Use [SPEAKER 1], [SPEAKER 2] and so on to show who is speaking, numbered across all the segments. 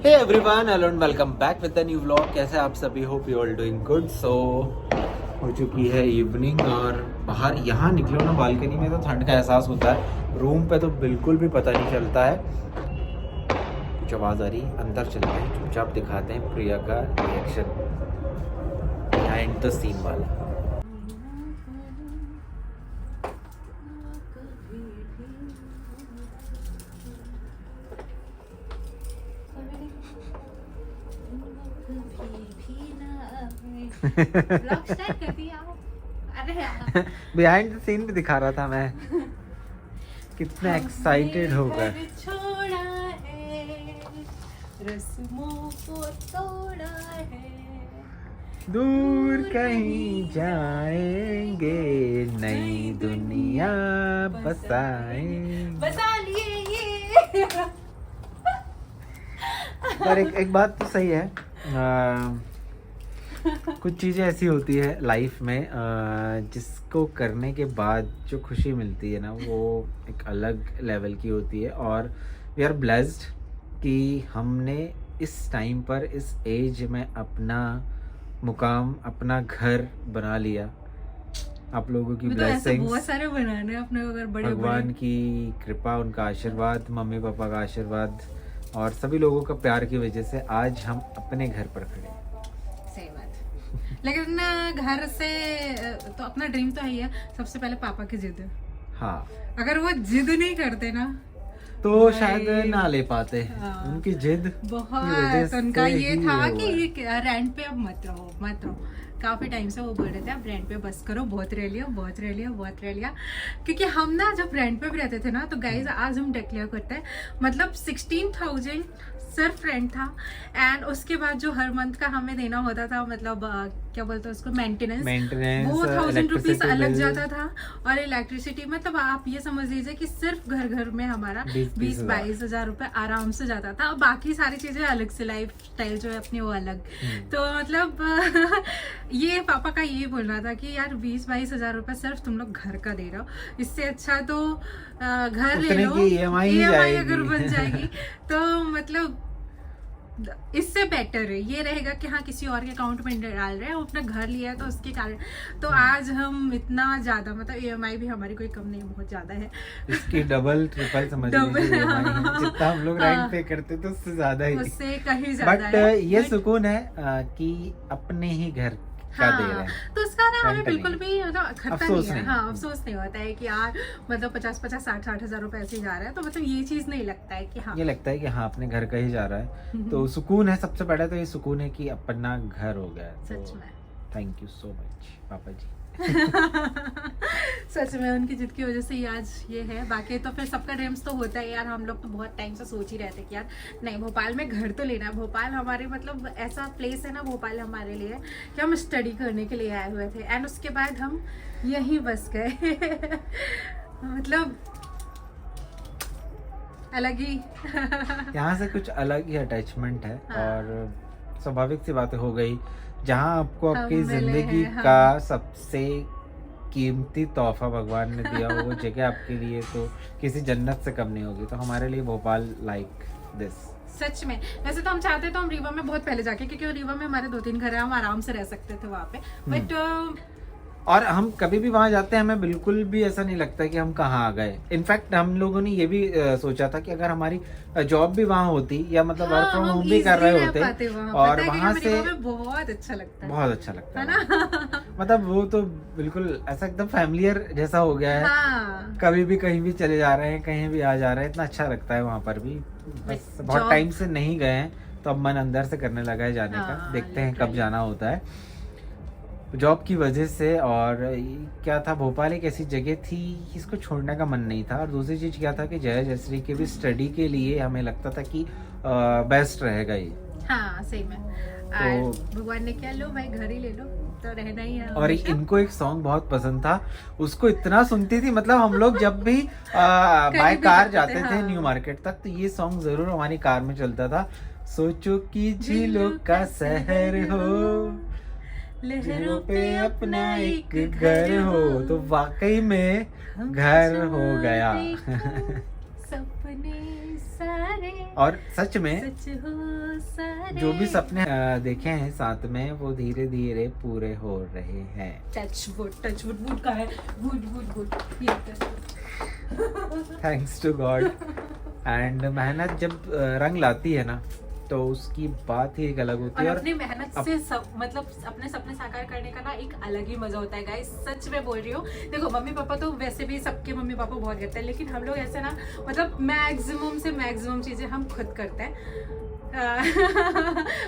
[SPEAKER 1] Hey everyone, hello and welcome back with the new vlog. कैसे आप सभी? Hope you all doing good. So हो चुकी है इवनिंग और बाहर यहाँ निकलो ना बालकनी में तो ठंड का एहसास होता है। रूम पे तो बिल्कुल भी पता नहीं चलता है। कुछ आवाज़ आ रही है, अंदर चलते हैं, चुपचाप दिखाते हैं प्रिया का रिएक्शन बिहाइंड द सीन वाला। बिहाइंड द सीन भी दिखा रहा था मैं, कितना एक्साइटेड होकर।
[SPEAKER 2] छोड़ा है रस्मों को तोड़ा है,
[SPEAKER 1] दूर कहीं जाएंगे, नई दुनिया बसाएंगे।
[SPEAKER 2] बसा लिए ये।
[SPEAKER 1] पर एक बात तो सही है, कुछ चीज़ें ऐसी होती है लाइफ में जिसको करने के बाद जो खुशी मिलती है ना, वो एक अलग लेवल की होती है। और वी आर ब्लेस्ड कि हमने इस टाइम पर, इस एज में अपना मुकाम, अपना घर बना लिया। आप लोगों की ब्लेसिंग्स,
[SPEAKER 2] बहुत सारे बनाने अपने अगर बड़े
[SPEAKER 1] भगवान की कृपा, उनका आशीर्वाद, मम्मी पापा का आशीर्वाद और सभी लोगों का प्यार की वजह से आज हम अपने घर पर खड़े हैं।
[SPEAKER 2] सही बात। लेकिन घर से तो अपना ड्रीम तो है ही है। सबसे पहले पापा की जिद।
[SPEAKER 1] हाँ,
[SPEAKER 2] अगर वो जिद नहीं करते ना
[SPEAKER 1] तो शायद ना ले पाते। उनकी जिद की वजह
[SPEAKER 2] बहुत उनका
[SPEAKER 1] से
[SPEAKER 2] ये
[SPEAKER 1] ही
[SPEAKER 2] था
[SPEAKER 1] हुआ
[SPEAKER 2] कि
[SPEAKER 1] है।
[SPEAKER 2] ये रेंट पे अब मत रहो। काफी टाइम से वो बोल रहे थे अब रेंट पे बस करो, बहुत रह लिया। क्योंकि हम ना जब रेंट पे भी रहते थे ना, तो गाइज आज हम डिक्लेयर करते हैं, मतलब 16,000 सिर्फ रेंट था। एंड उसके बाद जो हर मंथ का हमें देना होता था, मतलब क्या बोलते हैं उसको, मेंटेनेंस, वो 1000 रुपीज अलग जाता था। और इलेक्ट्रिसिटी, मतलब आप ये समझ लीजिए कि सिर्फ घर में हमारा 20-22 हजार रुपए आराम से जाता था। और बाकी सारी चीजें अलग से, लाइफ स्टाइल जो है अपनी वो अलग। तो मतलब ये पापा का ये बोलना था कि यार 20-22 हजार रुपए सिर्फ तुम लोग घर का दे रहे हो, इससे अच्छा तो घर ले लो, EMI अगर बन जाएगी तो मतलब इससे बेटर है ये रहेगा कि हाँ किसी और के अकाउंट में डाल रहे हैं, अपना घर लिया है तो उसके कारण। तो आज हम इतना ज्यादा, मतलब EMI भी हमारी कोई कम नहीं, बहुत ज्यादा है।
[SPEAKER 1] इसकी डबल ट्रिपल समझ लीजिए EMI, जितना हम लोग रेंट पे करते थे उससे ज्यादा ही,
[SPEAKER 2] उससे कहीं ज्यादा
[SPEAKER 1] बट ये सुकून है कि अपने ही घर का दे रहे हैं।
[SPEAKER 2] तो उसका ना हमें बिल्कुल भी खर्चा नहीं है। हाँ,
[SPEAKER 1] नहीं।
[SPEAKER 2] अफसोस नहीं होता है कि यार मतलब 50-50, 60-60 हजार रुपए ऐसे ही जा रहा है। तो मतलब ये चीज नहीं लगता है कि हाँ,
[SPEAKER 1] ये लगता है कि हाँ अपने घर का ही जा रहा है। तो सुकून है, सबसे पहले तो ये सुकून है कि अपना घर हो गया।
[SPEAKER 2] सच में
[SPEAKER 1] थैंक यू सो मच पापा जी।
[SPEAKER 2] सच में उनकी जिद की वजह से ही आज ये है। बाकी तो फिर सबका ड्रीम्स तो होता है यार। हम लोग तो बहुत टाइम से सोच ही रहे थे कि यार नहीं, भोपाल में घर तो लेना है। भोपाल हमारे मतलब ऐसा प्लेस है ना, भोपाल हमारे लिए कि हम स्टडी करने के लिए आए हुए थे। एंड उसके बाद हम यहीं बस गए। मतलब अलग ही
[SPEAKER 1] यहाँ से कुछ अलग ही अटैचमेंट है।
[SPEAKER 2] हाँ।
[SPEAKER 1] और स्वाभाविक सी बातें हो गई, जहाँ आपको आपकी जिंदगी
[SPEAKER 2] हाँ।
[SPEAKER 1] का सबसे कीमती तोहफा भगवान ने दिया, वो जगह आपके लिए तो किसी जन्नत से कम नहीं होगी। तो हमारे लिए भोपाल लाइक दिस।
[SPEAKER 2] सच में। वैसे तो हम चाहते तो हम रीवा में बहुत पहले जाके, क्योंकि रीवा में हमारे 2-3 घर है, हम आराम से रह सकते थे वहाँ पे। बट
[SPEAKER 1] और हम कभी भी वहां जाते हैं, हमें बिल्कुल भी ऐसा नहीं लगता कि हम कहाँ आ गए। इनफैक्ट हम लोगों ने ये भी सोचा था कि अगर हमारी जॉब भी वहां होती, या मतलब वर्क फ्रॉम होम भी कर रहे होते, और वहां से
[SPEAKER 2] बहुत अच्छा लगता है,
[SPEAKER 1] बहुत अच्छा लगता
[SPEAKER 2] है ना।
[SPEAKER 1] मतलब वो तो बिल्कुल ऐसा एकदम फैमिलियर जैसा हो गया है।
[SPEAKER 2] हाँ।
[SPEAKER 1] कभी भी कहीं भी चले जा रहे हैं, कहीं भी आ जा रहे हैं, इतना अच्छा लगता है वहां पर भी। बस बहुत टाइम से नहीं गए हैं तो अब मन अंदर से करने लगा है जाने का। देखते हैं कब जाना होता है जॉब की वजह से। और क्या था, भोपाल एक ऐसी जगह थी इसको छोड़ने का मन नहीं था। और दूसरी चीज़ क्या था कि जय जयश्री के भी स्टडी के लिए हमें लगता था कि बेस्ट रहेगा ये।
[SPEAKER 2] हाँ सही में। तो भगवान ने क्या, लो भाई घर ही ले लो, तो रहना ही है।
[SPEAKER 1] और इनको एक सॉन्ग बहुत पसंद था, उसको इतना सुनती थी। मतलब हम लोग जब भी बाय कार जाते थे
[SPEAKER 2] हाँ।
[SPEAKER 1] न्यू मार्केट तक, तो ये सॉन्ग जरूर हमारी कार में चलता था। सोचो कि झीलों का शहर हो, लहरों पे अपना एक घर हो। तो वाकई में घर हो गया।
[SPEAKER 2] सपने सारे,
[SPEAKER 1] और सच में
[SPEAKER 2] सच हो सारे।
[SPEAKER 1] जो भी सपने देखे हैं साथ में वो धीरे धीरे पूरे हो रहे हैं।
[SPEAKER 2] टच वुड वुड का है, वुड वुड वुड, ये
[SPEAKER 1] थैंक्स टू गॉड। एंड मेहनत जब रंग लाती है ना तो उसकी बात ही एक अलग होती
[SPEAKER 2] और
[SPEAKER 1] है।
[SPEAKER 2] अपनी मेहनत से मतलब अपने सपने साकार करने का ना एक अलग ही मजा होता है गाइस, सच में बोल रही हूँ। देखो मम्मी पापा तो वैसे भी सबके मम्मी पापा बहुत करते हैं, लेकिन हम लोग ऐसे ना मतलब मैक्सिमम से मैक्सिमम चीजें हम खुद करते हैं।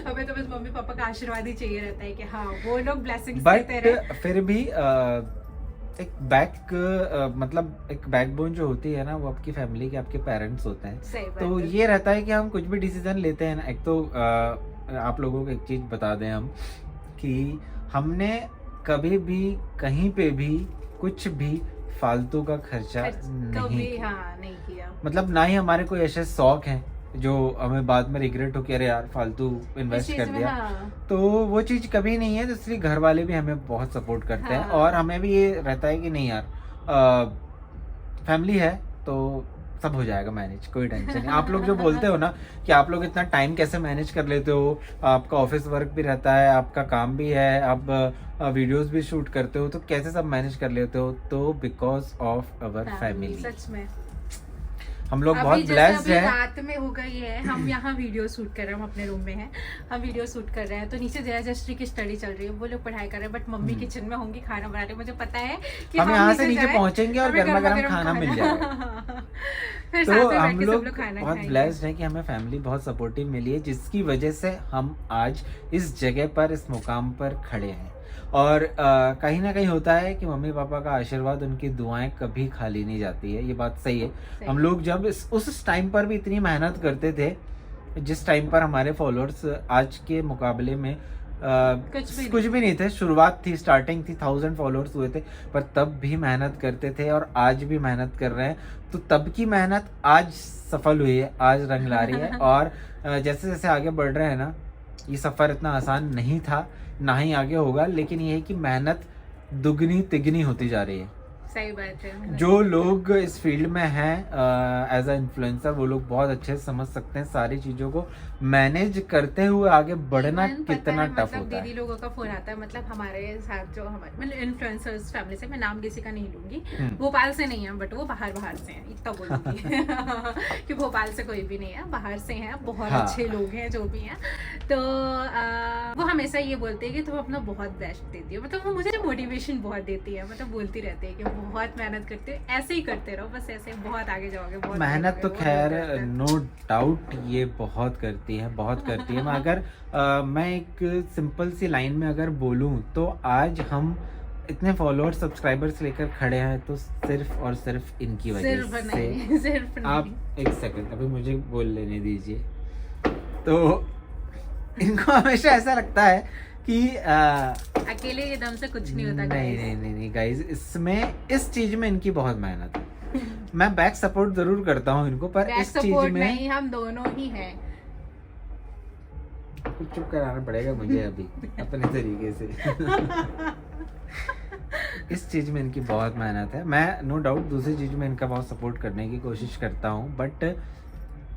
[SPEAKER 2] हमें तो बस मम्मी पापा का आशीर्वाद ही चाहिए रहता है कि हाँ वो लोग ब्लेसिंग्स देते रहे।
[SPEAKER 1] बट फिर भी एक मतलब एक बैकबोन जो होती है ना वो आपकी फैमिली के, आपके पेरेंट्स होते हैं।
[SPEAKER 2] सही बात
[SPEAKER 1] तो
[SPEAKER 2] है।
[SPEAKER 1] ये रहता है कि हम कुछ भी डिसीजन लेते हैं ना, एक तो आप लोगों को एक चीज बता दें हम कि हमने कभी भी कहीं पे भी कुछ भी फालतू का खर्चा नहीं
[SPEAKER 2] कभी
[SPEAKER 1] किया।
[SPEAKER 2] हाँ नहीं किया।
[SPEAKER 1] मतलब ना ही हमारे कोई ऐसे शौक हैं जो हमें बाद में रिग्रेट हो कि अरे यार फालतू
[SPEAKER 2] इस
[SPEAKER 1] इन्वेस्ट
[SPEAKER 2] चीज
[SPEAKER 1] कर
[SPEAKER 2] में
[SPEAKER 1] दिया।
[SPEAKER 2] हाँ।
[SPEAKER 1] तो वो चीज कभी नहीं है, तो इसलिए घर वाले भी हमें बहुत सपोर्ट करते हैं।
[SPEAKER 2] हाँ।
[SPEAKER 1] और हमें भी ये रहता है कि नहीं यार फैमिली है तो सब हो जाएगा मैनेज, कोई टेंशन नहीं। आप लोग जो बोलते हो ना कि आप लोग इतना टाइम कैसे मैनेज कर लेते हो, आपका ऑफिस वर्क भी रहता है, आपका काम भी है, आप वीडियोस भी शूट करते हो, तो कैसे सब मैनेज कर लेते हो? तो बिकॉज ऑफ अवर फैमिली।
[SPEAKER 2] सच में
[SPEAKER 1] हम लोग
[SPEAKER 2] अभी
[SPEAKER 1] बहुत
[SPEAKER 2] जैसे
[SPEAKER 1] ब्लेस्ड
[SPEAKER 2] अभी
[SPEAKER 1] हैं।
[SPEAKER 2] रात में हो गई है, हम यहाँ वीडियो शूट कर रहे हैं, हम अपने रूम में हैं, हम वीडियो शूट कर रहे हैं, तो नीचे जया जस्ट्री की स्टडी चल रही है, वो लोग पढ़ाई कर रहे हैं, बट मम्मी किचन में होंगी खाना बना रही है। मुझे पता है कि
[SPEAKER 1] हम यहाँ से नीचे
[SPEAKER 2] जाएं,
[SPEAKER 1] पहुंचेंगे और
[SPEAKER 2] हमें
[SPEAKER 1] गर्मा गर्म खाना मिल जाएगा।
[SPEAKER 2] फिर
[SPEAKER 1] तो
[SPEAKER 2] साथ में
[SPEAKER 1] हम
[SPEAKER 2] बैठ के सब
[SPEAKER 1] लोग
[SPEAKER 2] लोग खाना
[SPEAKER 1] बहुत
[SPEAKER 2] खाएंगे।
[SPEAKER 1] ब्लेस्ड हैं कि हमें फैमिली बहुत सपोर्टिव मिली है, जिसकी वजह से हम आज इस जगह पर, इस मुकाम पर खड़े हैं। और कहीं ना कहीं होता है कि मम्मी पापा का आशीर्वाद, उनकी दुआएं कभी खाली नहीं जाती है, ये बात सही है। हम लोग जब उस टाइम पर भी इतनी मेहनत करते थे, जिस टाइम पर हमारे फॉलोअर्स आज के मुकाबले में कुछ भी नहीं थे, शुरुआत थी, स्टार्टिंग थी, 1000 फॉलोअर्स हुए थे, पर तब भी मेहनत करते थे और आज भी मेहनत कर रहे हैं। तो तब की मेहनत आज सफल हुई है, आज रंग ला रही है। और जैसे जैसे आगे बढ़ रहे हैं ना, ये सफ़र इतना आसान नहीं था, ना ही आगे होगा, लेकिन ये है कि मेहनत दुगनी तिगनी होती जा रही है।
[SPEAKER 2] सही बात है।
[SPEAKER 1] जो लोग इस फील्ड में हैं एज अ इन्फ्लुएंसर, वो लोग बहुत अच्छे से समझ सकते हैं सारी चीज़ों को मैनेज करते हुए आगे बढ़ना कितना टफ होता है।
[SPEAKER 2] दीदी लोगों का फोन आता है, मतलब हमारे साथ जो हमारे मतलब इन्फ्लुएंसर्स फैमिली से, मैं नाम किसी का नहीं लूंगी, भोपाल से नहीं है, बट वो बाहर से हैं, इतना बोलूंगी कि भोपाल से कोई भी नहीं है, बाहर से हैं, बहुत अच्छे लोग हैं जो भी हैं। तो वो हमेशा ये बोलते हैं कि तुम अपना बहुत बेस्ट देती हो, मतलब वो मुझे मोटिवेशन बहुत देती है, मतलब बोलती रहती है कि बहुत मेहनत करते हो, ऐसे ही करते रहो, बस ऐसे बहुत आगे जाओगे। बहुत
[SPEAKER 1] मेहनत तो खैर नो डाउट ये बहुत करती है, बहुत करती है। अगर मैं एक सिंपल सी लाइन में अगर बोलूं तो आज हम इतने फॉलोअर्स सब्सक्राइबर्स लेकर खड़े हैं तो सिर्फ और सिर्फ इनकी वजह से।
[SPEAKER 2] सिर्फ नहीं।
[SPEAKER 1] आप एक सेकंड अभी मुझे बोल लेने दीजिए। तो इनको हमेशा ऐसा लगता है कि
[SPEAKER 2] अकेले ये दम से कुछ नहीं होता।
[SPEAKER 1] नहीं गाइस, इसमें इस चीज में इनकी बहुत मेहनत है। मैं बैक सपोर्ट जरूर करता हूँ इनको, पर इस चीज में
[SPEAKER 2] नहीं, हम दोनों ही हैं।
[SPEAKER 1] कुछ चुप कराना पड़ेगा मुझे अभी अपने तरीके से। इस चीज में इनकी बहुत मेहनत है। मैं नो डाउट दूसरी चीज में इनका बहुत सपोर्ट करने की कोशिश करता हूँ, बट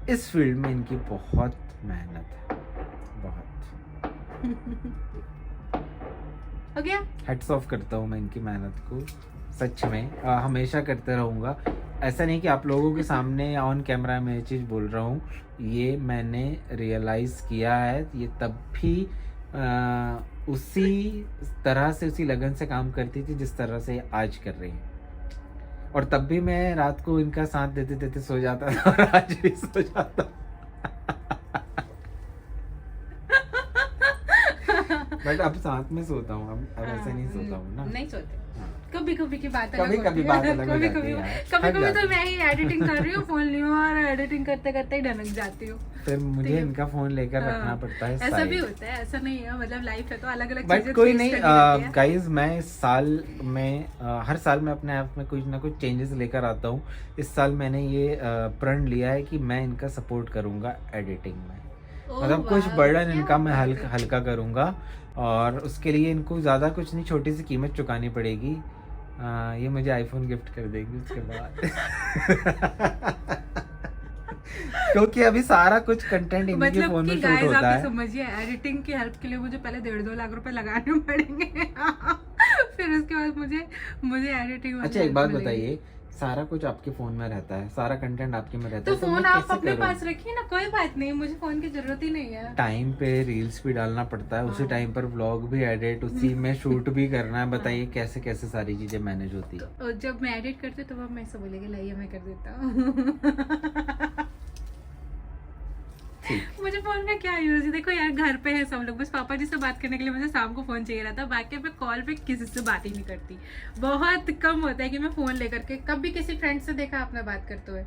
[SPEAKER 1] इस फील्ड में इनकी बहुत मेहनत है, बहुत।
[SPEAKER 2] हो गया।
[SPEAKER 1] हेड्स ऑफ करता हूँ मैं इनकी मेहनत को, सच में हमेशा करते रहूँगा। ऐसा नहीं कि आप लोगों के सामने ऑन कैमरा में ये चीज़ बोल रहा हूँ, ये मैंने रियलाइज़ किया है। ये तब भी उसी तरह से, उसी लगन से काम करती थी जिस तरह से आज कर रही है। और तब भी मैं रात को इनका साथ देते देते सो जाता था और आज भी सो जाता। बट अब साथ में सोता हूँ, अब ऐसे नहीं सोता हूँ ना।
[SPEAKER 2] नहीं सोते, कभी कभी की बात है,
[SPEAKER 1] कभी बात अलग हो जाती है।
[SPEAKER 2] कभी तो मैं ही एडिटिंग कर रही हूँ, फोन ली हूँ और एडिटिंग करते करते ही ढनक जाती हूँ।
[SPEAKER 1] फिर मुझे इनका फोन लेकर रखना पड़ता है।
[SPEAKER 2] ऐसा भी होता है, ऐसा नहीं है, मतलब लाइफ है तो अलग अलग
[SPEAKER 1] चीजें। बट कोई नहीं गाइज, मैं इस साल में हर साल मैं अपने आप में कुछ ना कुछ चेंजेस लेकर आता हूँ। इस साल मैंने ये प्रण लिया है कि मैं इनका सपोर्ट करूंगा एडिटिंग में, मतलब कुछ बर्डन इनका मैं हल्का करूंगा। और उसके लिए इनको ज़्यादा कुछ नहीं, छोटी सी कीमत चुकानी पड़ेगी। ये मुझे आईफोन गिफ्ट कर देंगे उसके बाद। क्योंकि अभी सारा कुछ कंटेंट इनके
[SPEAKER 2] मतलब
[SPEAKER 1] फोन
[SPEAKER 2] कि
[SPEAKER 1] में शूट
[SPEAKER 2] गाइस
[SPEAKER 1] होता
[SPEAKER 2] आप
[SPEAKER 1] है।
[SPEAKER 2] समझिए, एडिटिंग की हेल्प के लिए मुझे पहले 1.5-2 लाख रुपए लगाने पड़ेंगे फिर उसके बाद मुझे एडिटिंग।
[SPEAKER 1] अच्छा एक बात बताइए, सारा कुछ आपके फोन में रहता है, सारा कंटेंट आपके में रहता
[SPEAKER 2] तो
[SPEAKER 1] है,
[SPEAKER 2] फोन
[SPEAKER 1] मैं
[SPEAKER 2] आप
[SPEAKER 1] कैसे
[SPEAKER 2] अपने
[SPEAKER 1] करूं?
[SPEAKER 2] पास रखिए ना, कोई बात नहीं, मुझे फोन की जरूरत ही नहीं है।
[SPEAKER 1] टाइम पे रील्स भी डालना पड़ता है, उसी
[SPEAKER 2] हाँ।
[SPEAKER 1] टाइम पर व्लॉग भी एडिट, उसी में शूट भी करना है। बताइए कैसे कैसे सारी चीजें मैनेज होती है।
[SPEAKER 2] और जब मैं एडिट करती हूँ तो अब मैं ऐसा बोलेगी लाइए मैं कर देता हूँ मुझे फोन का क्या यूज है? देखो यार, घर पे है सब लोग, बस पापा जी से बात करने के लिए मुझे शाम को फोन चाहिए रहता है। बाकी मैं कॉल पे किसी से बात ही नहीं करती। बहुत कम होता है कि मैं फोन लेकर के, कभी किसी फ्रेंड से देखा आपने बात करते हुए,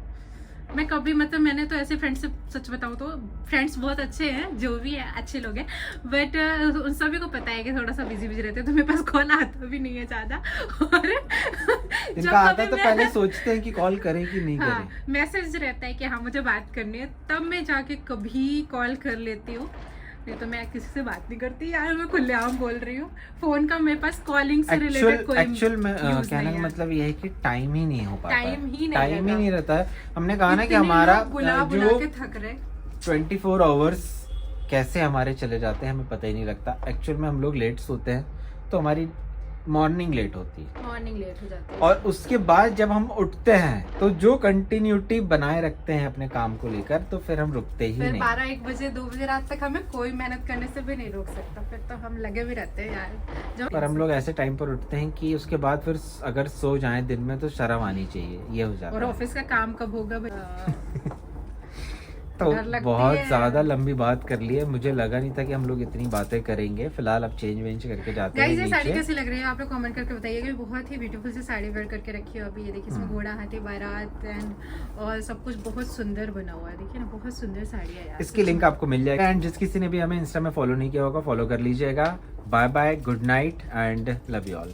[SPEAKER 2] मैं कभी, मतलब मैंने तो ऐसे फ्रेंड्स से, सच बताऊँ तो फ्रेंड्स बहुत अच्छे हैं, जो भी है अच्छे लोग हैं, बट उन सभी को पता है कि थोड़ा सा बिजी रहते हैं, तो मेरे पास कॉल आता भी नहीं है ज्यादा। और
[SPEAKER 1] इनका आता तो पहले सोचते हैं कि कॉल करें कि नहीं
[SPEAKER 2] हाँ,
[SPEAKER 1] करें।
[SPEAKER 2] मैसेज रहता है कि हाँ मुझे बात करनी है, तब मैं जाके कभी कॉल कर लेती हूँ, नहीं तो मैं किसी से बात नहीं करती यार। मैं खुलेआम बोल रही हूँ, फोन का मेरे पास कॉलिंग से रिलेटेड कोई
[SPEAKER 1] एक्चुअल में
[SPEAKER 2] use
[SPEAKER 1] कहने
[SPEAKER 2] नहीं
[SPEAKER 1] का
[SPEAKER 2] है।
[SPEAKER 1] मतलब ये है कि टाइम ही नहीं हो पाता है।
[SPEAKER 2] टाइम ही
[SPEAKER 1] नहीं रहता है। हमने कहा ना कि
[SPEAKER 2] इतने
[SPEAKER 1] हमारा
[SPEAKER 2] लोग बुला बुला के थक रहे।
[SPEAKER 1] 24 आवर्स कैसे हमारे चले जाते हैं हमें पता ही नहीं लगता। एक्चुअल में हम लोग लेट सोते हैं तो हमारी मॉर्निंग लेट होती है,
[SPEAKER 2] मॉर्निंग लेट हो जाती है,
[SPEAKER 1] और उसके बाद जब हम उठते हैं तो जो कंटिन्यूटी बनाए रखते हैं अपने काम को लेकर, तो फिर हम रुकते ही
[SPEAKER 2] फिर
[SPEAKER 1] नहीं।
[SPEAKER 2] 12-1 बजे 2 बजे रात तक हमें कोई मेहनत करने से भी नहीं रोक सकता, फिर तो हम लगे भी रहते हैं यार। जब
[SPEAKER 1] पर हम लोग ऐसे टाइम पर उठते हैं कि उसके बाद फिर अगर सो जाएं दिन में तो शर्म आनी चाहिए, ये हो जाता
[SPEAKER 2] और
[SPEAKER 1] है।
[SPEAKER 2] ऑफिस का काम कब होगा भाई?
[SPEAKER 1] तो
[SPEAKER 2] डर लगती
[SPEAKER 1] बहुत
[SPEAKER 2] है।
[SPEAKER 1] ज्यादा लंबी बात कर ली है, मुझे लगा नहीं था कि हम लोग इतनी बातें करेंगे। फिलहाल अब चेंज वेंज करके जाते हैं
[SPEAKER 2] गाइस, ये साड़ी
[SPEAKER 1] नीचे।
[SPEAKER 2] कैसी लग रही है आप लोग कमेंट करके बताइएगा। बहुत ही ब्यूटीफुल सी साड़ी वेयर करके रखी है अभी। ये देखिए, इसमें घोड़ा हाथी बारात एंड और सब कुछ बहुत सुंदर बना हुआ है। देखिए ना, बहुत सुंदर साड़ी है यार।
[SPEAKER 1] इसकी लिंक आपको मिल जाएगा, एंड जिस किसी ने भी हमें इंस्टा में फॉलो नहीं किया होगा फॉलो कर लीजिएगा। Bye bye, good night and love you all.